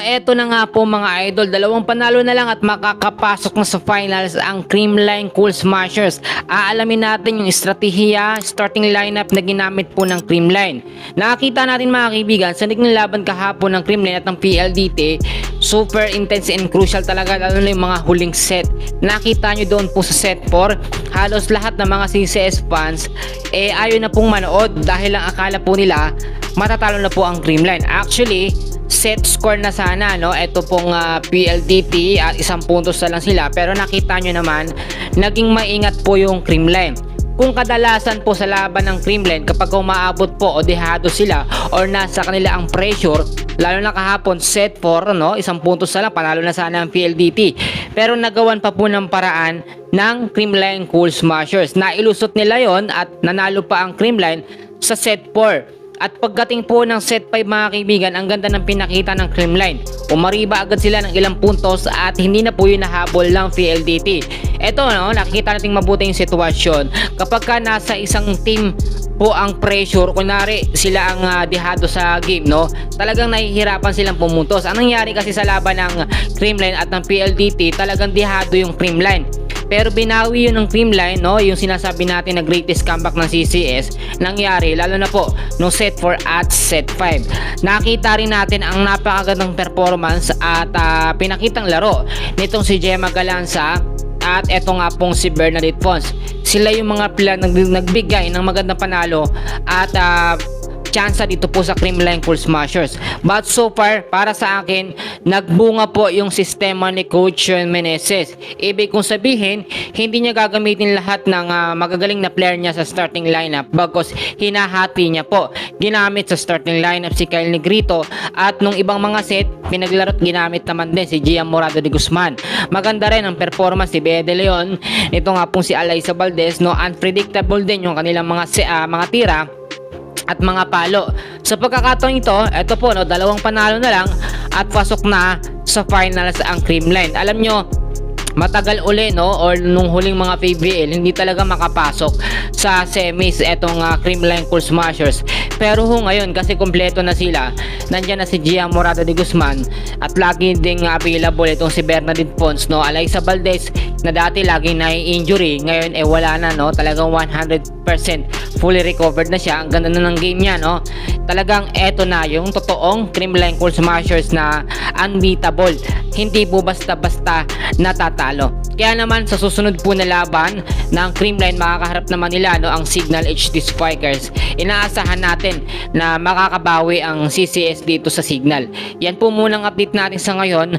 Eto na nga po mga idol, dalawang panalo na lang at makakapasok na sa finals ang Creamline Cool Smashers. Aalamin natin yung estratehiya, starting lineup na ginamit po ng Creamline. Nakita natin mga kaibigan, sa naging laban kahapon ng Creamline at ng PLDT, super intense and crucial talaga, lalo na yung mga huling set. Nakita nyo doon po sa set 4, halos lahat ng mga CCS fans ayaw na pong manood dahil lang akala po nila matatalo na po ang Creamline. Actually, set score na sana, no? Ito pong PLDT at 1 puntos na lang sila, pero nakita nyo naman naging maingat po yung Creamline. Kung kadalasan po sa laban ng Creamline, kapag umaabot po o dehado sila or nasa kanila ang pressure, lalo na kahapon set 4, no? 1 puntos na lang, panalo na sana ang PLDT, pero nagawan pa po ng paraan ng Creamline Cool Smashers. Nailusot nila yon at nanalo pa ang Creamline sa set 4. At pagdating po ng set 5 mga kaibigan, ang ganda ng pinakita ng Creamline. Umariba agad sila ng ilang puntos at hindi na po yun nahabol ng PLDT. Eto, no, nakikita natin mabuti yung sitwasyon. Kapag ka nasa isang team po ang pressure, kunwari sila ang dehado sa game, no, talagang nahihirapan silang pumuntos. Ang nangyari kasi sa laban ng Creamline at ng PLDT, talagang dehado yung Creamline. Pero binawi yun ng Creamline, no? Yung sinasabi natin na greatest comeback ng CCS nangyari, lalo na po no set 4 at set 5. Nakita rin natin ang napakagandang performance at pinakitang laro nitong si Gemma Galanza at eto nga pong si Bernadette Fons. Sila yung mga player nagbigay ng magandang panalo at tsansa dito po sa Creamline Cool Smashers. But so far, para sa akin, nagbunga po yung sistema ni Coach Meneses. Ibig kong sabihin, hindi niya gagamitin lahat ng magagaling na player niya sa starting lineup, bagos hinahati niya po. Ginamit sa starting lineup si Kyle Negrito at nung ibang mga set, pinaglaro't ginamit naman din si Gian Morado de Guzman. Maganda rin ang performance si Bea De Leon. Ito nga pong si Alyssa Valdez, no, unpredictable din yung kanilang mga tira at mga palo. Sa pagkakataon ito po, no, dalawang panalo na lang at pasok na sa finals ang Creamline. Alam nyo, matagal uli, no, or nung huling mga PBL, hindi talaga makapasok sa semis etong Creamline Cool Smashers. Pero ngayon, kasi kompleto na sila, nandyan na si Gian Morado de Guzman at lagi ding available itong si Bernadette Fons, no, Alyssa Valdez na dati laging nai-injury, ngayon wala na, no, talagang 100% fully recovered na siya. Ang ganda na ng game niya, no, talagang eto na yung totoong Creamline Cool Smashers na unbeatable, hindi po basta-basta natatalo. Kaya naman sa susunod po na laban ng Creamline, makakaharap naman nila, no, ang Signal HD Spikers. Inaasahan natin na makakabawi ang CCS dito sa Signal. Yan po munang update natin sa ngayon.